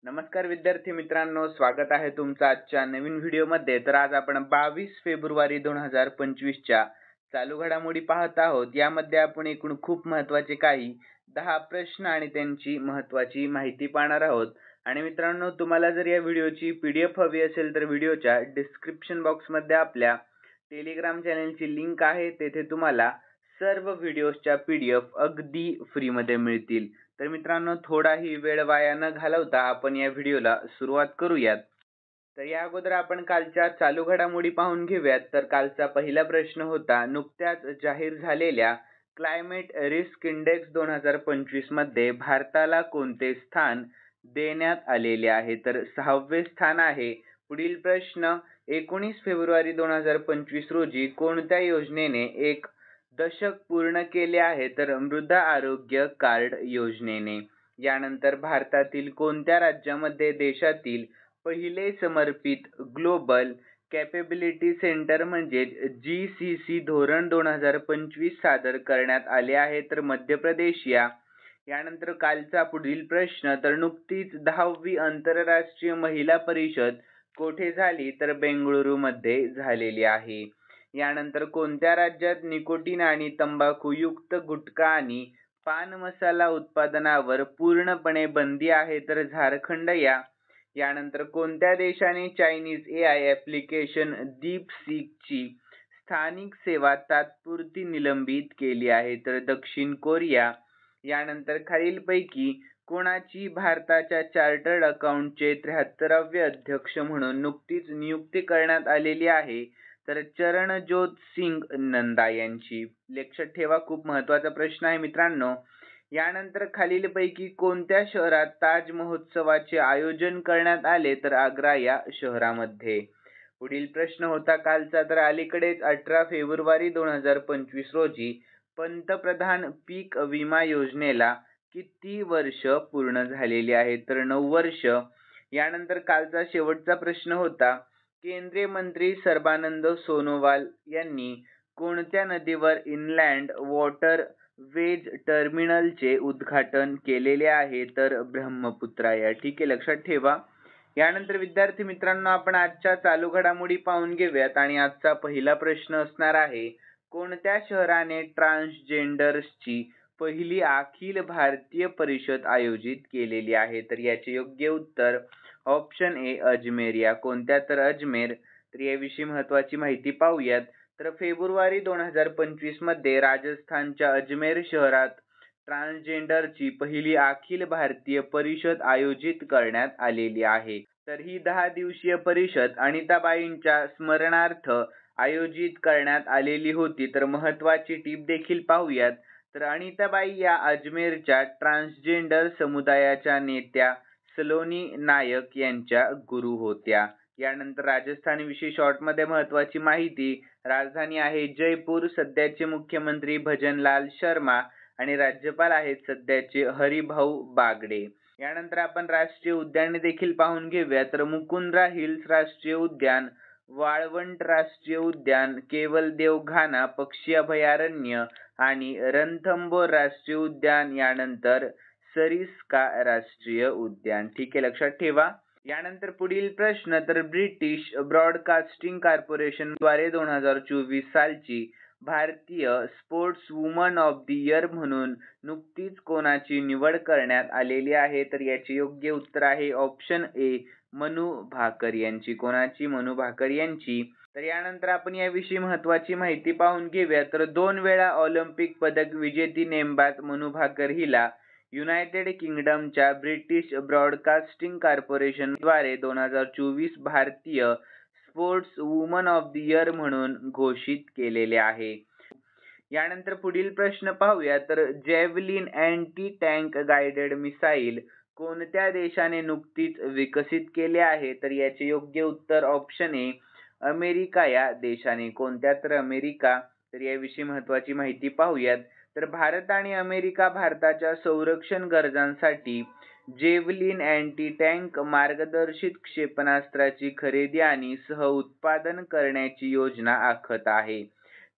नमस्कार विद्यार्थी मित्रांनो, स्वागत आहे तुमचं आजच्या नवीन व्हिडिओमध्ये। तर आज आपण 22 फेब्रुवारी 2025 च्या चालू घडामोडी पाहत आहोत। यामध्ये आपण एकूण खूप महत्त्वाचे काही 10 प्रश्न आणि त्यांची महत्त्वाची माहिती पाहणार आहोत। आणि मित्रांनो, तुम्हाला जर या व्हिडिओची PDF हवी असेल तर व्हिडिओच्या डिस्क्रिप्शन बॉक्समध्ये आपल्या टेलिग्राम चॅनलची लिंक आहे, तेथे तुम्हाला सर्व व्हिडिओच्या PDF अगदी फ्रीमध्ये मिळतील। तर मित्रांनो, थोडाही वेळ वाया न घालवता आपण या व्हिडिओला सुरुवात करूयात। तर या अगोदर आपण कालच्या चालू घडामोडी पाहून घेऊयात। तर कालचा पहिला प्रश्न होता, नुकत्याच जाहीर झालेल्या क्लायमेट रिस्क इंडेक्स 2025 मध्ये भारताला कोणते स्थान देण्यात आलेले आहे? तर 6वे स्थान आहे। पुढील प्रश्न, 19 फेब्रुवारी 2025 रोजी कोणत्या योजनेने एक दशक पूर्ण केले आहे? तर मृदा आरोग्य कार्ड योजनेने। यानंतर भारतातील कोणत्या राज्यामध्ये देशातील पहिले समर्पित ग्लोबल कॅपेबिलिटी सेंटर म्हणजे GCC धोरण 2025 सादर करण्यात आले आहे? तर मध्य प्रदेश या। यानंतर कालचा पुढील प्रश्न, तर नुकतीच 10वी आंतरराष्ट्रीय महिला परिषद कोठे झाली? तर बेंगळुरू मध्ये झालेली आहे। यानंतर कोणत्या राज्यात निकोटीन आणि तंबाखूयुक्त गुटखा आणि पान मसाला उत्पादनावर पूर्णपणे बंदी आहे? तर झारखंड या। यानंतर कोणत्या देशाने चायनीज AI ॲप्लिकेशन डीपसीकची स्थानिक सेवा तात्पुरती निलंबित केली आहे? तर दक्षिण कोरिया। यानंतर खालीलपैकी कोणाची भारताच्या चार्टर्ड अकाउंटचे 73वे अध्यक्ष म्हणून नुकतीच नियुक्ती करण्यात आलेली आहे? तर चरणज्योत सिंग नंदा यांची। लक्षात ठेवा, खूप महत्त्वाचा प्रश्न आहे मित्रांनो। यानंतर खालीलपैकी कोणत्या शहरात ताज महोत्सवाचे आयोजन करण्यात आले? तर आग्रा या शहरामध्ये। पुढील प्रश्न होता कालचा, तर अलीकडेच 18 फेब्रुवारी 2025 रोजी पंतप्रधान पीक विमा योजनेला किती वर्ष पूर्ण झालेली आहे? तर 9 वर्ष। यानंतर कालचा शेवटचा प्रश्न होता, केंद्रीय मंत्री सर्बानंद सोनोवाल यांनी कोणत्या नदीवर इनलँड वॉटर वेज टर्मिनलचे उद्घाटन केलेले आहे? तर ब्रह्मपुत्रा या। ठीक आहे, लक्षात ठेवा। यानंतर विद्यार्थी मित्रांनो, आपण आजच्या चालू घडामोडी पाहून घेऊयात। आणि आजचा पहिला प्रश्न असणार आहे, कोणत्या शहराने ट्रान्सजेंडर्सची पहिली अखिल भारतीय परिषद आयोजित केलेली आहे? तर याचे योग्य उत्तर ऑप्शन ए अजमेर या। कोणत्या? तर अजमेर। तर याविषयी महत्त्वाची माहिती पाहूयात। तर फेब्रुवारी 2025 मध्ये राजस्थानच्या अजमेर शहरात ट्रान्सजेंडरची पहिली अखिल भारतीय परिषद आयोजित करण्यात आलेली आहे। तर ही 10 दिवसीय परिषद अनिताबाईंच्या स्मरणार्थ आयोजित करण्यात आलेली होती। तर महत्त्वाची टीप देखील पाहूयात। तर अनिताबाई या अजमेरच्या ट्रान्सजेंडर समुदायाच्या नेत्या सलोनी नायक यांच्या गुरु होत्या। यानंतर राजस्थान विषयी शॉर्टमध्ये महत्त्वाची माहिती, राजधानी आहे जयपूर, सध्याचे मुख्यमंत्री भजनलाल शर्मा आणि राज्यपाल आहेत सध्याचे हरिभाऊ बागडे। यानंतर आपण राष्ट्रीय उद्याने देखील पाहून घेऊया। तर मुकुंद्रा हिल्स राष्ट्रीय उद्यान, वाळवंट राष्ट्रीय उद्यान, केवलदेव घाना पक्षी अभयारण्य आणि रणथंबोर राष्ट्रीय उद्यान, यानंतर सरिस्का राष्ट्रीय उद्यान। ठीक आहे, लक्षात ठेवा। यानंतर पुढील प्रश्न, तर ब्रिटिश ब्रॉडकास्टिंग कॉर्पोरेशन द्वारे 2024 सालची भारतीय sports woman of the year म्हणून नुकतीच कोणाची निवड करण्यात आलेली आहे? तर याचे योग्य उत्तर आहे ऑप्शन ए मनू भाकर यांची। कोणाची? मनू भाकर यांची। तर यानंतर आपण याविषयी महत्त्वाची माहिती पाहून घेऊया। तर 2 वेळा ऑलिम्पिक पदक विजेती नेमबाज मनू भाकर हिला युनायटेड किंगडमच्या ब्रिटिश ब्रॉडकास्टिंग कॉर्पोरेशन द्वारे 2024 भारतीय sports woman of the year म्हणून घोषित केलेले आहे। यानंतर पुढील प्रश्न पाहूया। तर जॅव्हलिन अँटी टँक गाइडेड मिसाईल कोणत्या देशाने नुकतीच विकसित केले आहे? तर याचे योग्य उत्तर ऑप्शन ए अमेरिका या देशाने। कोणत्या? तर अमेरिका। तर याविषयी महत्त्वाची माहिती पाहूयात। तर भारत आणि अमेरिका भारताच्या संरक्षण गरजांसाठी जेव्हलिन अँटी टँक मार्गदर्शित क्षेपणास्त्राची खरेदी आणि सह-उत्पादन करण्याची योजना आखत आहे।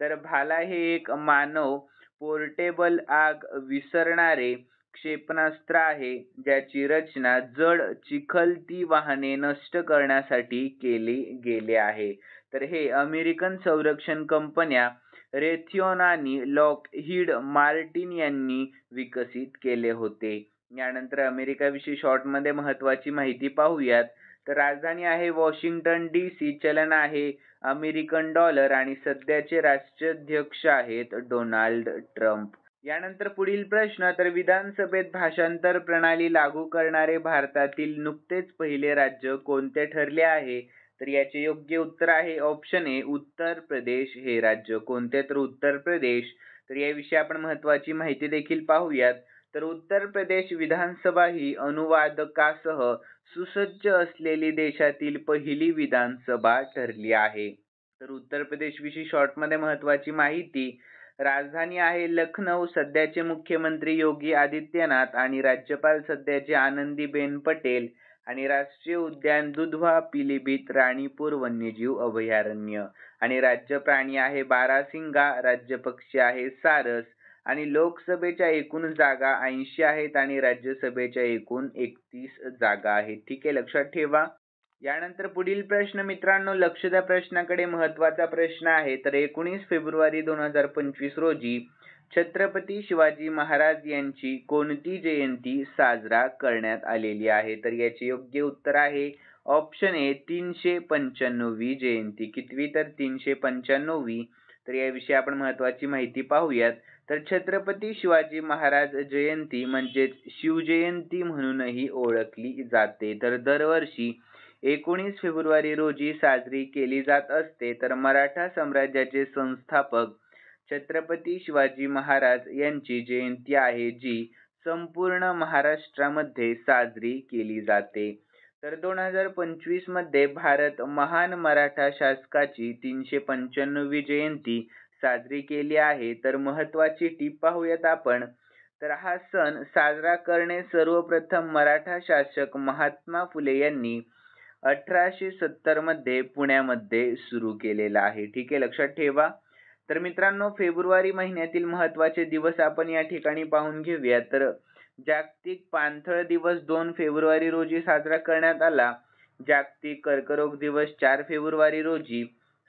तर भाला हे एक मानव पोर्टेबल आग विसरणारे क्षेपणास्त्र आहे ज्याची रचना जड चिखलती वाहने नष्ट करण्यासाठी केली गेले आहे. तर हे अमेरिकन संरक्षण कंपन्या रेथिऑन आणि लॉकहीड मार्टिन यांनी विकसित केले होते. यानंतर अमेरिकाविषयी शॉर्टमध्ये महत्त्वाची माहिती पाहूयात. तर राजधानी आहे वॉशिंग्टन DC, चलन आहे अमेरिकन डॉलर आणि सध्याचे राष्ट्राध्यक्ष आहेत डोनाल्ड ट्रम्प. यानंतर पुढील प्रश्न, तर विधानसभेत भाषांतर प्रणाली लागू करणारे भारतातील नुकतेच पहिले राज्य कोणते ठरले आहे? तर याचे योग्य उत्तर आहे ऑप्शन ए उत्तर प्रदेश हे राज्य. कोणते? तर उत्तर प्रदेश. तर याविषयी आपण महत्त्वाची माहिती देखील पाहूयात. तर उत्तर प्रदेश विधानसभा ही अनुवादकासह सुसज्ज असलेली देशातील पहिली विधानसभा ठरली आहे. तर उत्तर प्रदेश विषयी शॉर्टमध्ये महत्त्वाची माहिती. राजधानी आहे लखनौ, सध्याचे मुख्यमंत्री योगी आदित्यनाथ आणि राज्यपाल सध्याचे आनंदीबेन पटेल आणि राष्ट्रीय उद्यान दुधवा, पिलीभीत, राणीपूर वन्यजीव अभयारण्य आणि राज्य प्राणी आहे बारासिंगा, राज्य पक्षी आहे सारस आणि लोकसभेच्या एकूण जागा 80 आहेत आणि राज्यसभेच्या एकूण 31 जागा आहेत. ठीक आहे, लक्षात ठेवा. यानंतर पुढील प्रश्न मित्रांनो, लक्ष द्या प्रश्नाकडे. महत्त्वाचा प्रश्न आहे. तर 19 फेब्रुवारी 2025 रोजी छत्रपती शिवाजी महाराज यांची कोणती जयंती साजरा करण्यात आलेली आहे? तर याचे योग्य उत्तर आहे ऑप्शन ए 395वी जयंती. कितवी? तर 395वी. तर याविषयी आपण महत्त्वाची माहिती पाहूयात. तर छत्रपती शिवाजी महाराज जयंती म्हणजेच शिवजयंती म्हणूनही ओळखली जाते. तर दरवर्षी 19 फेब्रुवारी रोजी साजरी केली जात असते. तर मराठा साम्राज्याचे संस्थापक छत्रपती शिवाजी महाराज यांची जयंती आहे जी संपूर्ण महाराष्ट्रामध्ये साजरी केली जाते. तर 2025 मध्ये भारत महान मराठा शासकाची 395वी जयंती साजरी केली आहे. तर महत्त्वाची टीप पाहूयात आपण. तर हा सण साजरा करणे सर्वप्रथम मराठा शासक महात्मा फुले यांनी 1870 मध्ये पुण्यामध्ये सुरू केलेला आहे. ठीक आहे, लक्षात ठेवा. तर मित्रांनो, फेब्रुवारी महिन्यातील महत्त्वाचे दिवस आपण या ठिकाणी पाहून घेऊया. तर जागतिक पाणथळ दिवस 2 फेब्रुवारी रोजी साजरा करण्यात आला. जागतिक कर्करोग दिवस 4 फेब्रुवारी रोजी.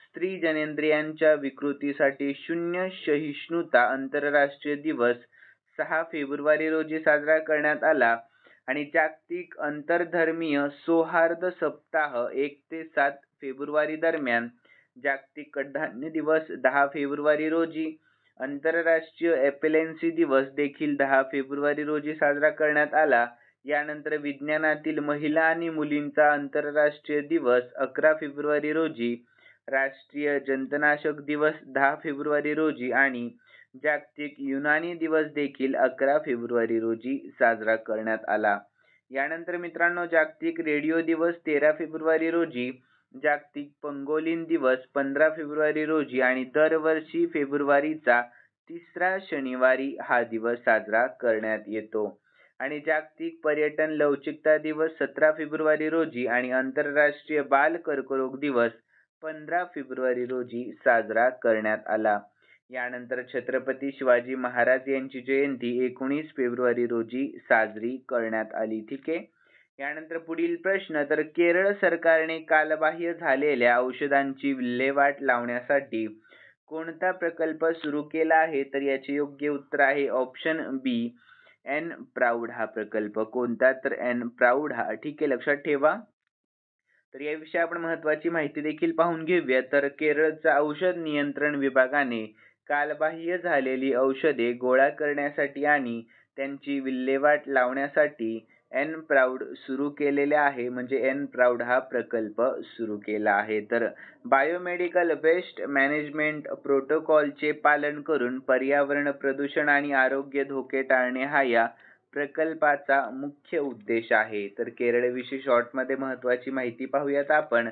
स्त्री जनेंद्रियांच्या विकृतीसाठी शून्य सहिष्णुता आंतरराष्ट्रीय दिवस 6 फेब्रुवारी रोजी साजरा करण्यात आला. आणि जागतिक आंतरधर्मीय सौहार्द सप्ताह 1 ते 7 फेब्रुवारी दरम्यान. जागतिक कडधान्य दिवस 10 फेब्रुवारी रोजी. आंतरराष्ट्रीय एपिलेप्सी दिवस देखील 10 फेब्रुवारी रोजी साजरा करण्यात आला. यानंतर विज्ञानातील महिला आणि मुलींचा आंतरराष्ट्रीय दिवस 11 फेब्रुवारी रोजी. राष्ट्रीय जंतनाशक दिवस 10 फेब्रुवारी रोजी आणि जागतिक युनानी दिवस देखील 11 फेब्रुवारी रोजी साजरा करण्यात आला. यानंतर मित्रांनो, जागतिक रेडिओ दिवस 13 फेब्रुवारी रोजी. जागतिक पंगोलिन दिवस 15 फेब्रुवारी रोजी आणि दरवर्षी फेब्रुवारीचा 3रा शनिवारी हा दिवस साजरा करण्यात येतो. आणि जागतिक पर्यटन लवचिकता दिवस 17 फेब्रुवारी रोजी आणि आंतरराष्ट्रीय बाल कर्करोग दिवस 15 फेब्रुवारी रोजी साजरा करण्यात आला. यानंतर छत्रपती शिवाजी महाराज यांची जयंती 19 फेब्रुवारी रोजी साजरी करण्यात आली. ठीक आहे. यानंतर पुढील प्रश्न, तर केरळ सरकारने कालबाह्य झालेल्या औषधांची विल्हेवाट लावण्यासाठी कोणता प्रकल्प सुरू केला आहे? तर याचे योग्य उत्तर आहे ऑप्शन बी एन प्राऊड हा प्रकल्प. कोणता? तर एन प्राऊड हा. ठीक आहे, लक्षात ठेवा. तर याविषयी आपण महत्त्वाची माहिती देखील पाहून घेऊया. तर केरळचा औषध नियंत्रण विभागाने कालबाह्य झालेली औषधे गोळा करण्यासाठी आणि त्यांची विल्हेवाट लावण्यासाठी एन प्राऊड सुरू केलेले आहे. म्हणजे एन प्राऊड हा प्रकल्प सुरू केला आहे. तर बायोमेडिकल वेस्ट मॅनेजमेंट प्रोटोकॉलचे पालन करून पर्यावरण प्रदूषण आणि आरोग्य धोके टाळणे हा या प्रकल्पाचा मुख्य उद्देश आहे. तर केरळविषयी शॉर्टमध्ये महत्त्वाची माहिती पाहूयात आपण.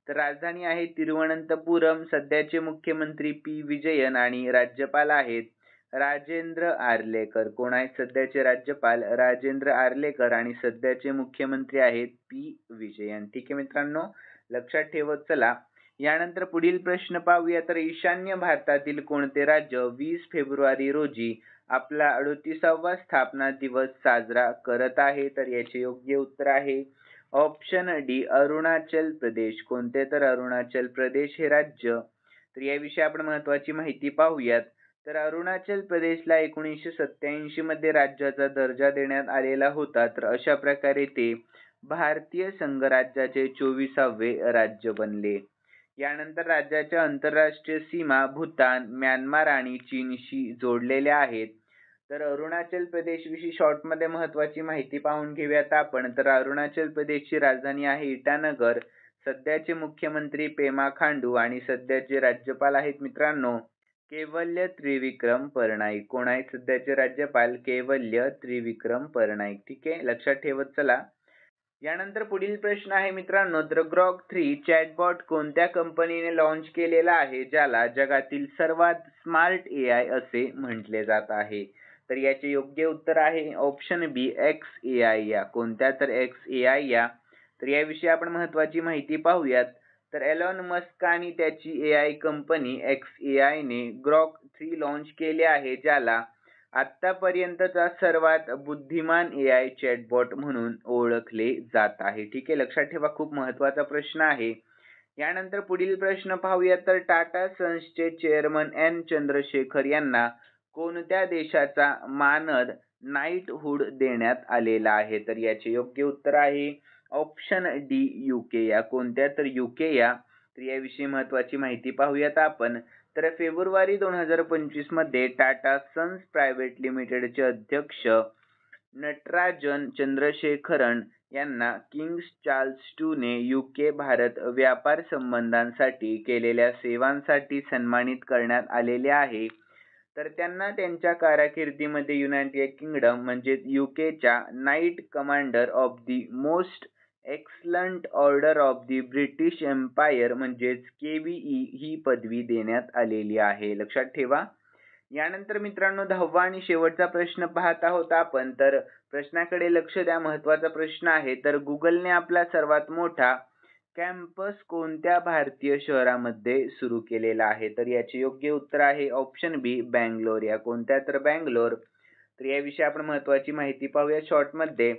तर राजधानी आहे तिरुवनंतपुरम, सध्याचे मुख्यमंत्री पी विजयन आणि राज्यपाल आहेत राजेंद्र आर्लेकर. कोण आहेत सध्याचे राज्यपाल? राजेंद्र आर्लेकर आणि सध्याचे मुख्यमंत्री आहेत पी विजयन. ठीक आहे मित्रांनो, लक्षात ठेवत चला. यानंतर पुढील प्रश्न पाहूया. तर ईशान्य भारतातील कोणते राज्य 20 फेब्रुवारी रोजी आपला 38वा स्थापना दिवस साजरा करत आहे? तर याचे योग्य उत्तर आहे ऑप्शन डी अरुणाचल प्रदेश. कोणते? तर अरुणाचल प्रदेश हे राज्य. तर याविषयी आपण महत्त्वाची माहिती पाहूयात. तर अरुणाचल प्रदेशला 1987 मध्ये राज्याचा दर्जा देण्यात आलेला होता. तर अशा प्रकारे ते भारतीय संघराज्याचे 24वे राज्य बनले. यानंतर राज्याच्या आंतरराष्ट्रीय सीमा भूतान, म्यानमार आणि चीनशी जोडलेल्या आहेत. तर अरुणाचल प्रदेश विषयी शॉर्टमध्ये महत्त्वाची माहिती पाहून घेऊयात आपण. तर अरुणाचल प्रदेशची राजधानी आहे इटानगर. सध्याचे मुख्यमंत्री पेमा खांडू आणि सध्याचे राज्यपाल आहेत मित्रांनो कैवल्य त्रिविक्रम परनाईक. कोण आहेत सध्याचे राज्यपाल? कैवल्य त्रिविक्रम परनाईक. ठीक आहे, लक्षात ठेवत चला. यानंतर पुढील प्रश्न आहे मित्रांनो, तर ग्रॉक 3 चॅटबॉट कोणत्या कंपनीने लॉन्च केलेला आहे, ज्याला जगातील सर्वात स्मार्ट AI असे म्हटले जात आहे? तर याचे योग्य उत्तर आहे ऑप्शन बी XAI या. कोणत्या? तर XAI या. तर याविषयी आपण महत्त्वाची माहिती पाहूयात. तर एलॉन मस्क आणि त्याची AI कंपनी XAI ने ग्रॉक 3 लॉन्च केले आहे, ज्याला आतापर्यंतचा सर्वात बुद्धिमान AI चॅटबॉट म्हणून ओळखले जात आहे. ठीक आहे, लक्षात ठेवा, खूप महत्त्वाचा प्रश्न आहे. यानंतर पुढील प्रश्न पाहूया. तर टाटा सन्सचे चेअरमन एन चंद्रशेखर यांना कोणत्या देशाचा मानद नाईटहुड देण्यात आलेला आहे? तर याचे योग्य उत्तर आहे ऑप्शन डी UK या. कोणत्या? तर UK या. तर याविषयी महत्त्वाची माहिती पाहूयात आपण. तर फेब्रुवारी 2025 मध्ये टाटा सन्स प्रायव्हेट लिमिटेडचे अध्यक्ष नटराजन चंद्रशेखरन यांना किंग्स चार्ल्स II ने UK भारत व्यापार संबंधांसाठी केलेल्या सेवांसाठी सन्मानित करण्यात आलेले आहे. तर त्यांना त्यांच्या कारकिर्दीमध्ये युनायटेड किंगडम म्हणजे UKच्या Knight Commander of the Most Excellent Order of the British Empire म्हणजेच KBE ही पदवी देण्यात आलेली आहे. लक्षात ठेवा. यानंतर मित्रांनो 10वा आणि शेवटचा प्रश्न पाहत आहोत आपण. तर प्रश्नाकडे लक्ष द्या, महत्त्वाचा प्रश्न आहे. तर गुगलने आपला सर्वात मोठा कॅम्पस कोणत्या भारतीय शहरामध्ये सुरू केलेला आहे? तर याचे योग्य उत्तर आहे ऑप्शन बी बँगलोर या. कोणत्या? तर बँगलोर. तर याविषयी आपण महत्त्वाची माहिती पाहूया शॉर्टमध्ये.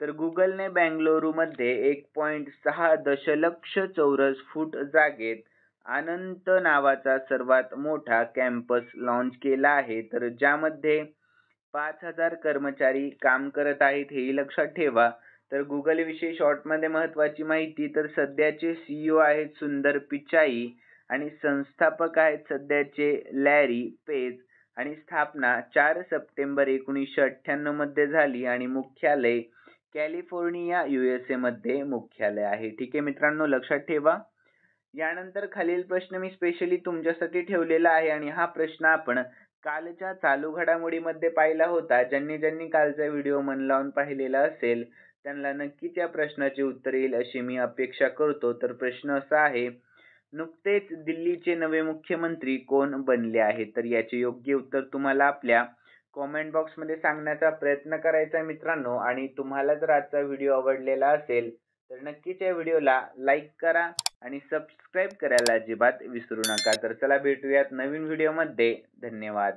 तर गुगलने बँगलोरमध्ये 1.6 दशलक्ष चौरस फूट जागेत अनंत नावाचा सर्वात मोठा कॅम्पस लॉन्च केला आहे. तर ज्यामध्ये 5000 कर्मचारी काम करत आहेत, हेही लक्षात ठेवा. तर गुगल विषयी शॉर्टमध्ये महत्त्वाची माहिती. तर सध्याचे CEO आहेत सुंदर पिचाई आणि संस्थापक आहेत सध्याचे लॅरी पेज आणि स्थापना 4 सप्टेंबर 1998 मध्ये झाली आणि मुख्यालय कॅलिफोर्निया USA मध्ये मुख्यालय आहे. ठीक आहे मित्रांनो, लक्षात ठेवा. यानंतर खालील प्रश्न मी स्पेशली तुमच्यासाठी ठेवलेला आहे आणि हा प्रश्न आपण कालच्या चालू घडामोडीमध्ये पाहिला होता. ज्यांनी कालचा व्हिडिओ मन लावून पाहिलेला असेल त्यांना नक्कीच या प्रश्नाचे उत्तर येईल अशी मी अपेक्षा करतो. तर प्रश्न असा आहे, नुकतेच दिल्लीचे नवे मुख्यमंत्री कोण बनले आहेत? तर याचे योग्य उत्तर तुम्हाला आपल्या कॉमेंट बॉक्समध्ये सांगण्याचा प्रयत्न करायचा मित्रांनो. आणि तुम्हाला जर आजचा व्हिडिओ आवडलेला असेल तर नक्कीच या व्हिडिओला लाईक करा आणि सबस्क्राईब करायला अजिबात विसरू नका. तर चला भेटूयात नवीन व्हिडिओमध्ये. धन्यवाद.